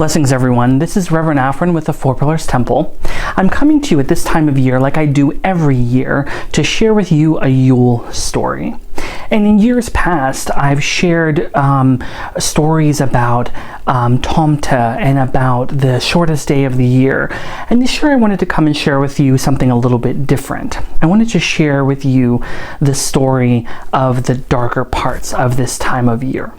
Blessings, everyone. This is Reverend Aphren with the Four Pillars Temple. I'm coming to you at this time of year, like I do every year, to share with you a Yule story. And in years past, I've shared stories about Tomta and about the shortest day of the year. And this year I wanted to come and share with you something a little bit different. I wanted to share with you the story of the darker parts of this time of year.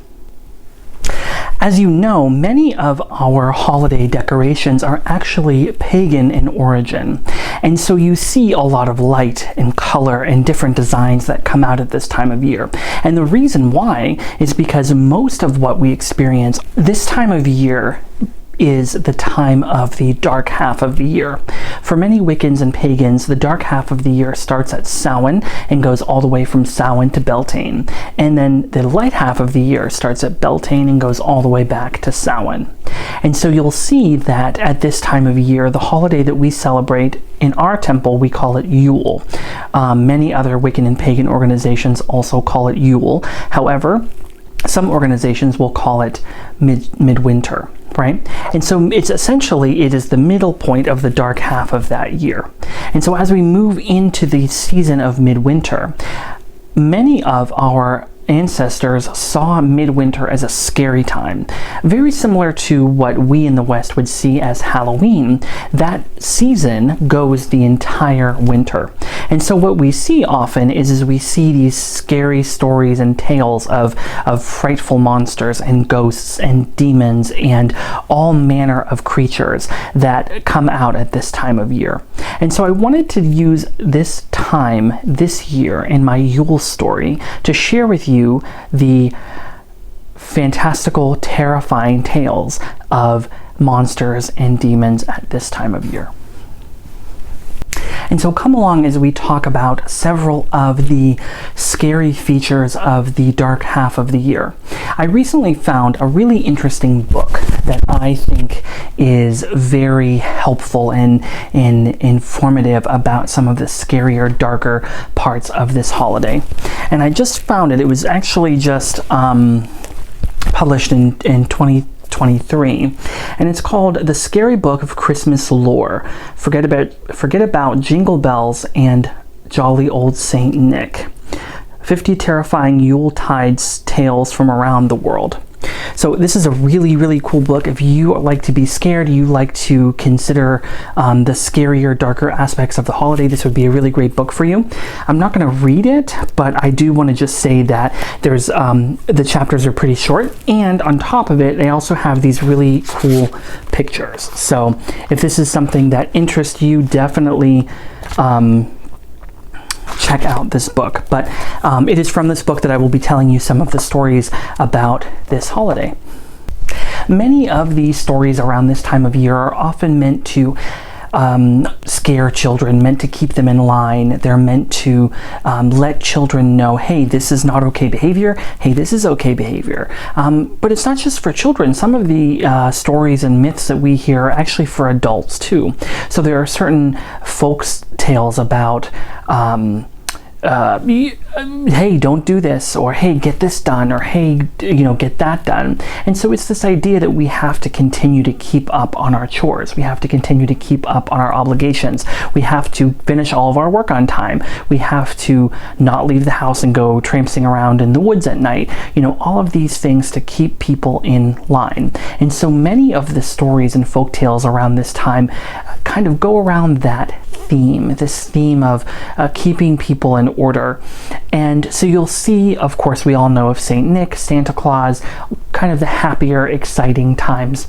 As you know, many of our holiday decorations are actually pagan in origin. And so you see a lot of light and color and different designs that come out at this time of year. And the reason why is because most of what we experience this time of year is the time of the dark half of the year. For many Wiccans and pagans, the dark half of the year starts at Samhain and goes all the way from Samhain to Beltane. And then the light half of the year starts at Beltane and goes all the way back to Samhain. And so you'll see that at this time of year, the holiday that we celebrate in our temple, we call it Yule. Many other Wiccan and pagan organizations also call it Yule. However, some organizations will call it midwinter. Right? And so it is the middle point of the dark half of that year. And so as we move into the season of midwinter, many of our ancestors saw midwinter as a scary time. Very similar to what we in the West would see as Halloween. That season goes the entire winter. And so what we see often is we see these scary stories and tales of frightful monsters and ghosts and demons and all manner of creatures that come out at this time of year. And so I wanted to use this time, this year, in my Yule story to share with you the fantastical, terrifying tales of monsters and demons at this time of year. And so come along as we talk about several of the scary features of the dark half of the year. I recently found a really interesting book that I think is very helpful and informative about some of the scarier, darker parts of this holiday. And I just found it. It was actually just published in 2023, and it's called The Scary Book of Christmas Lore. Forget about Jingle Bells and Jolly Old Saint Nick. 50 terrifying Yuletide tales from around the world. So this is a really, really cool book. If you like to be scared, you like to consider the scarier, darker aspects of the holiday, this would be a really great book for you. I'm not going to read it, but I do want to just say that there's the chapters are pretty short, and on top of it, they also have these really cool pictures. So if this is something that interests you, definitely check out this book. But it is from this book that I will be telling you some of the stories about this holiday. Many of these stories around this time of year are often meant to scare children, meant to keep them in line. They're meant to let children know, hey, this is not okay behavior. Hey, this is okay behavior. But it's not just for children. Some of the stories and myths that we hear are actually for adults too. So there are certain folk tales about hey, don't do this, or hey, get this done, or hey, get that done. And so it's this idea that we have to continue to keep up on our chores. We have to continue to keep up on our obligations. We have to finish all of our work on time. We have to not leave the house and go traipsing around in the woods at night. All of these things to keep people in line. And so many of the stories and folk tales around this time kind of go around that theme, this theme of keeping people in order. And so you'll see, of course, we all know of Saint Nick, Santa Claus, kind of the happier, exciting times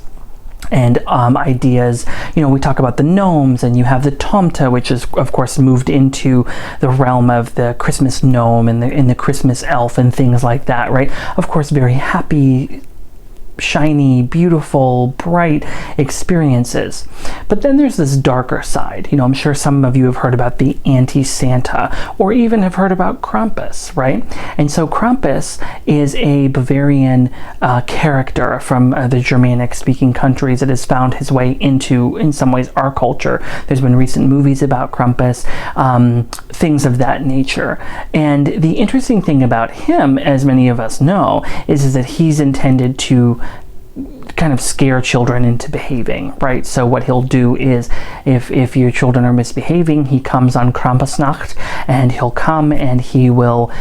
and ideas. We talk about the gnomes, and you have the Tomta, which is, of course, moved into the realm of the Christmas gnome and the Christmas elf and things like that, right? Of course, very happy, shiny, beautiful, bright experiences. But then there's this darker side. I'm sure some of you have heard about the anti-Santa, or even have heard about Krampus, right? And so Krampus is a Bavarian character from the Germanic-speaking countries that has found his way into, in some ways, our culture. There's been recent movies about Krampus, things of that nature. And the interesting thing about him, as many of us know, is that he's intended to kind of scare children into behaving, right? So what he'll do is, if your children are misbehaving, he comes on Krampusnacht, and he'll come and he will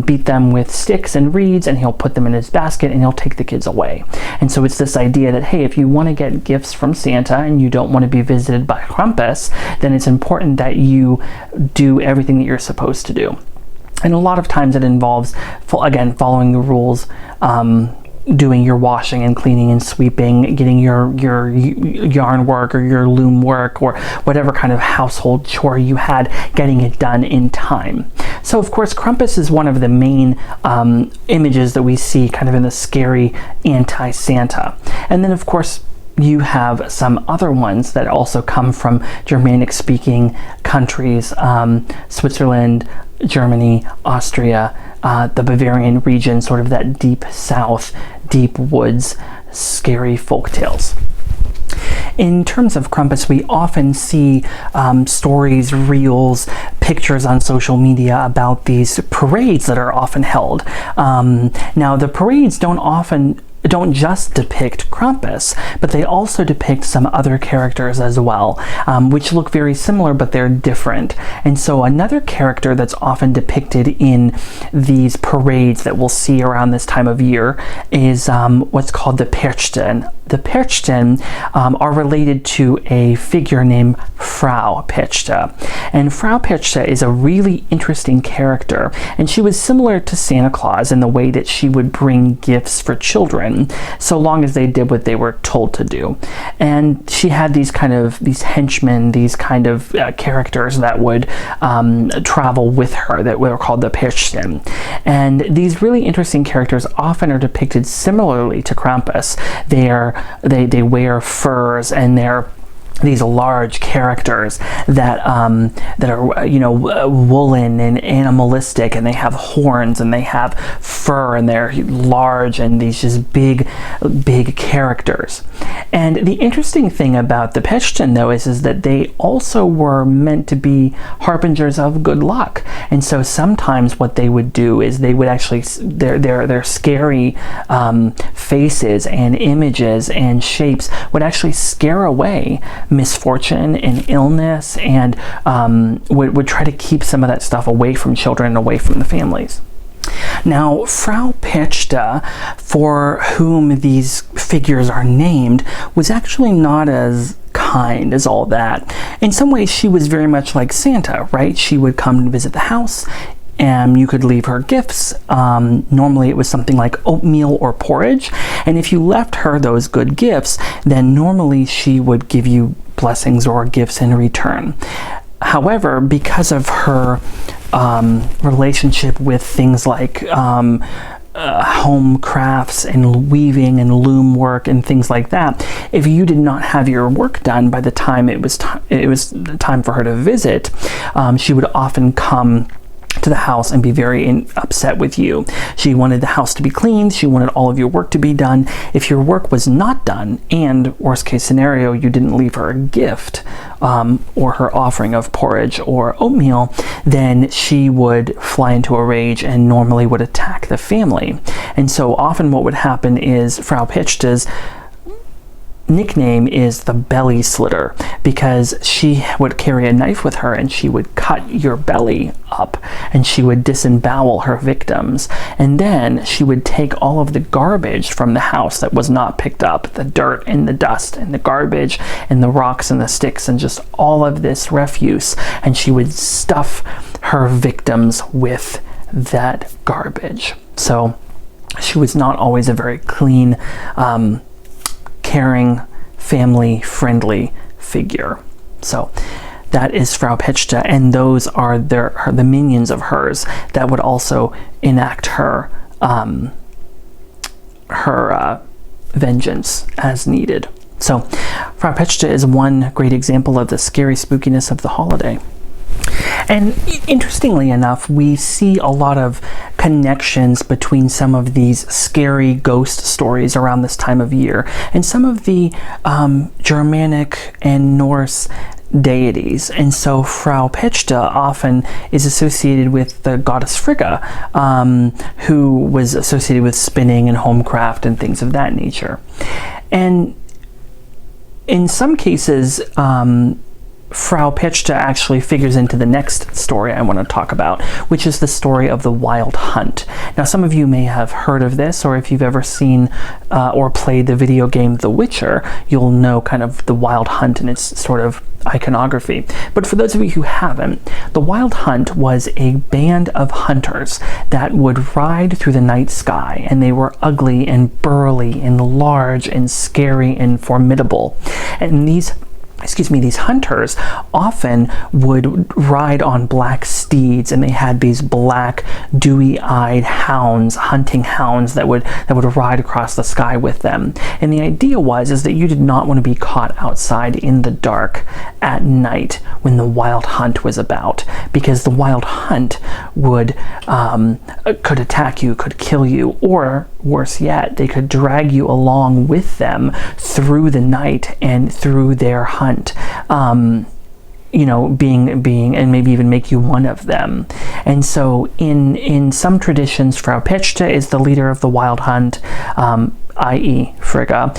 beat them with sticks and reeds, and he'll put them in his basket, and he'll take the kids away. And so it's this idea that, hey, if you want to get gifts from Santa and you don't want to be visited by Krampus, then it's important that you do everything that you're supposed to do. And a lot of times it involves, again, following the rules, doing your washing and cleaning and sweeping, getting your yarn work or your loom work or whatever kind of household chore you had, getting it done in time. So of course Krampus is one of the main images that we see kind of in the scary anti-Santa. And then of course you have some other ones that also come from Germanic-speaking countries, Switzerland, Germany, Austria, the Bavarian region, sort of that deep south, deep woods, scary folk tales. In terms of Krampus, we often see stories, reels, pictures on social media about these parades that are often held. Now, the parades don't just depict Krampus, but they also depict some other characters as well, which look very similar, but they're different. And so another character that's often depicted in these parades that we'll see around this time of year is what's called the Pächter. The Pächter are related to a figure named Frau Pächter. And Frau Pächter is a really interesting character, and she was similar to Santa Claus in the way that she would bring gifts for children, so long as they did what they were told to do. And she had these henchmen, these kind of characters that would travel with her, that were called the Pächter. And these really interesting characters often are depicted similarly to Krampus. They wear furs, and they're these large characters that are woolen and animalistic, and they have horns and they have fur, and they're large, and these just big characters. And the interesting thing about the Pächter, though, is that they also were meant to be harbingers of good luck. And so sometimes what they would do is they would actually, their scary faces and images and shapes would actually scare away misfortune and illness, and would try to keep some of that stuff away from children and away from the families. Now, Frau Pächter, for whom these figures are named, was actually not as kind as all that. In some ways, she was very much like Santa, right? She would come and visit the house, and you could leave her gifts. Normally it was something like oatmeal or porridge, and if you left her those good gifts, then normally she would give you blessings or gifts in return. However, because of her relationship with things like home crafts and weaving and loom work and things like that, if you did not have your work done by the time it was time for her to visit, she would often come to the house and be very upset with you. She wanted the house to be cleaned. She wanted all of your work to be done. If your work was not done, and worst case scenario, you didn't leave her a gift or her offering of porridge or oatmeal, then she would fly into a rage and normally would attack the family. And so often what would happen is Frau Pächter's nickname is the belly slitter, because she would carry a knife with her and she would cut your belly up, and she would disembowel her victims, and then she would take all of the garbage from the house that was not picked up, the dirt and the dust and the garbage and the rocks and the sticks and just all of this refuse, and she would stuff her victims with that garbage. So she was not always a very clean, caring, family-friendly figure. So that is Frau Pächter, and those are the minions of hers that would also enact her vengeance as needed. So Frau Pächter is one great example of the scary spookiness of the holiday. And interestingly enough, we see a lot of connections between some of these scary ghost stories around this time of year and some of the Germanic and Norse deities. And so Frau Pechte often is associated with the goddess Frigga, who was associated with spinning and homecraft and things of that nature. And in some cases, Frau Pechte actually figures into the next story I want to talk about, which is the story of the Wild Hunt. Now, some of you may have heard of this, or if you've ever seen or played the video game The Witcher, you'll know kind of the Wild Hunt and its sort of iconography. But for those of you who haven't, the Wild Hunt was a band of hunters that would ride through the night sky, and they were ugly and burly and large and scary and formidable. And these hunters often would ride on black steeds, and they had these black, dewy-eyed hounds, hunting hounds that would ride across the sky with them. And the idea is that you did not want to be caught outside in the dark at night when the wild hunt was about, because the wild hunt could attack you, could kill you, or worse yet, they could drag you along with them through the night and through their hunt. Being and maybe even make you one of them. And so in some traditions, Frau Pechte is the leader of the wild hunt, i.e. Frigga.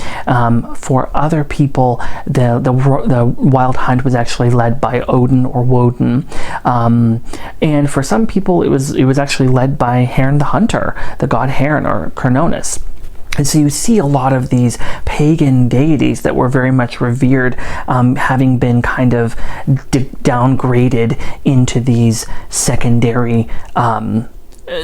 For other people, the wild hunt was actually led by Odin or Woden. And for some people, it was actually led by Herne the Hunter, the god Herne or Cernunnos. And so you see a lot of these pagan deities that were very much revered, having been kind of downgraded into these secondary,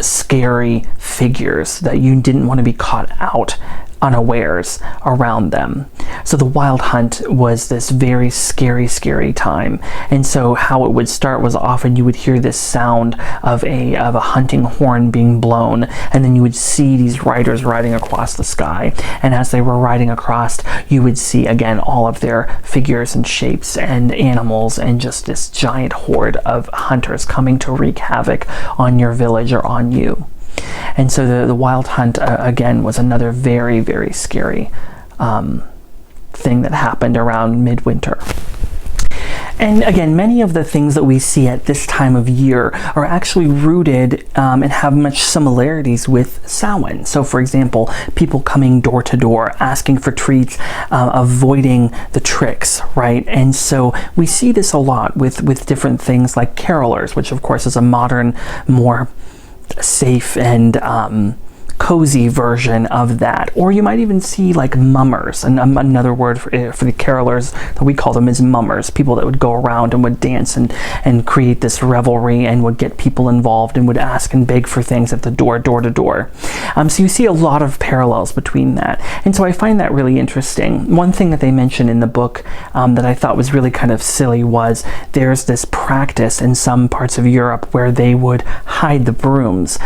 scary figures that you didn't want to be caught out unawares around them. So the wild hunt was this very scary, scary time. And so how it would start was often you would hear this sound of a hunting horn being blown, and then you would see these riders riding across the sky. And as they were riding across, you would see again all of their figures and shapes and animals, and just this giant horde of hunters coming to wreak havoc on your village or on you. And so the wild hunt, again, was another very, very scary thing that happened around midwinter. And again, many of the things that we see at this time of year are actually rooted and have much similarities with Samhain. So for example, people coming door to door, asking for treats, avoiding the tricks, right? And so we see this a lot with different things like carolers, which of course is a modern, more safe and cozy version of that. Or you might even see like mummers, and another word for the carolers that we call them is mummers, people that would go around and would dance and create this revelry and would get people involved and would ask and beg for things at the door to door. So you see a lot of parallels between that, and so I find that really interesting. One thing that they mention in the book that I thought was really kind of silly was there's this practice in some parts of Europe where they would hide the brooms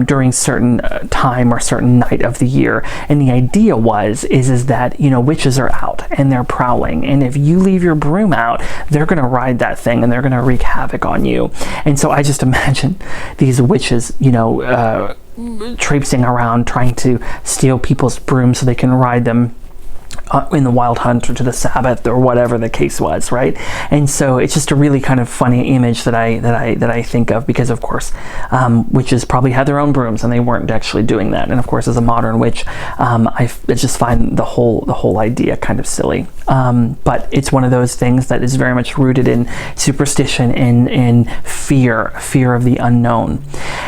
during certain time or certain night of the year, and the idea is that witches are out and they're prowling, and if you leave your broom out, they're going to ride that thing and they're going to wreak havoc on you. And so I just imagine these witches traipsing around trying to steal people's brooms so they can ride them in the wild hunt or to the Sabbath or whatever the case was, right? And so it's just a really kind of funny image that I think of, because of course witches probably had their own brooms and they weren't actually doing that. And of course, as a modern witch, I just find the whole idea kind of silly. But it's one of those things that is very much rooted in superstition and in fear of the unknown.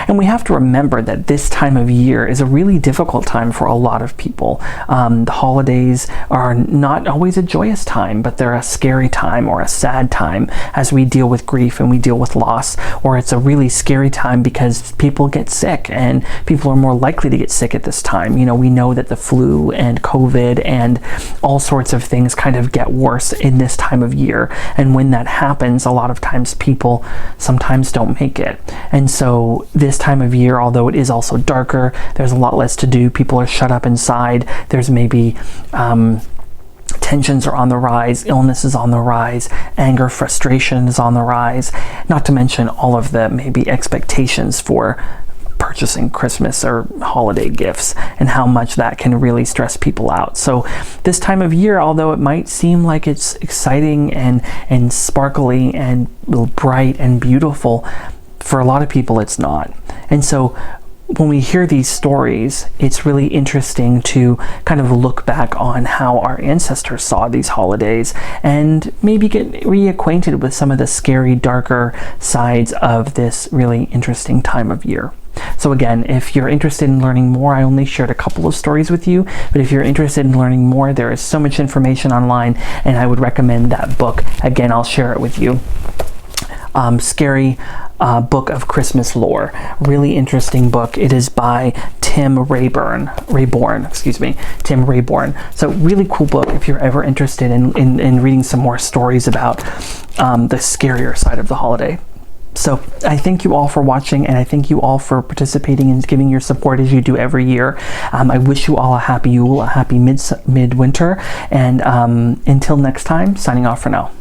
And we have to remember that this time of year is a really difficult time for a lot of people. The holidays are not always a joyous time, but they're a scary time or a sad time as we deal with grief and we deal with loss. Or it's a really scary time because people get sick, and people are more likely to get sick at this time. We know that the flu and COVID and all sorts of things kind of get worse in this time of year. And when that happens, a lot of times people sometimes don't make it. And so this time of year, although it is also darker, there's a lot less to do. People are shut up inside. There's maybe tensions are on the rise, illness is on the rise, anger, frustration is on the rise, not to mention all of the maybe expectations for purchasing Christmas or holiday gifts, and how much that can really stress people out. So this time of year, although it might seem like it's exciting and sparkly and bright and beautiful, for a lot of people it's not. And so when we hear these stories, it's really interesting to kind of look back on how our ancestors saw these holidays and maybe get reacquainted with some of the scary, darker sides of this really interesting time of year. So again, if you're interested in learning more, I only shared a couple of stories with you, but if you're interested in learning more, there is so much information online, and I would recommend that book. Again, I'll share it with you. Scary Book of Christmas Lore. Really interesting book. It is by Tim Rayborn. Tim Rayborn. So really cool book if you're ever interested in reading some more stories about the scarier side of the holiday. So I thank you all for watching, and I thank you all for participating and giving your support as you do every year. I wish you all a happy Yule, a happy midwinter, and until next time, signing off for now.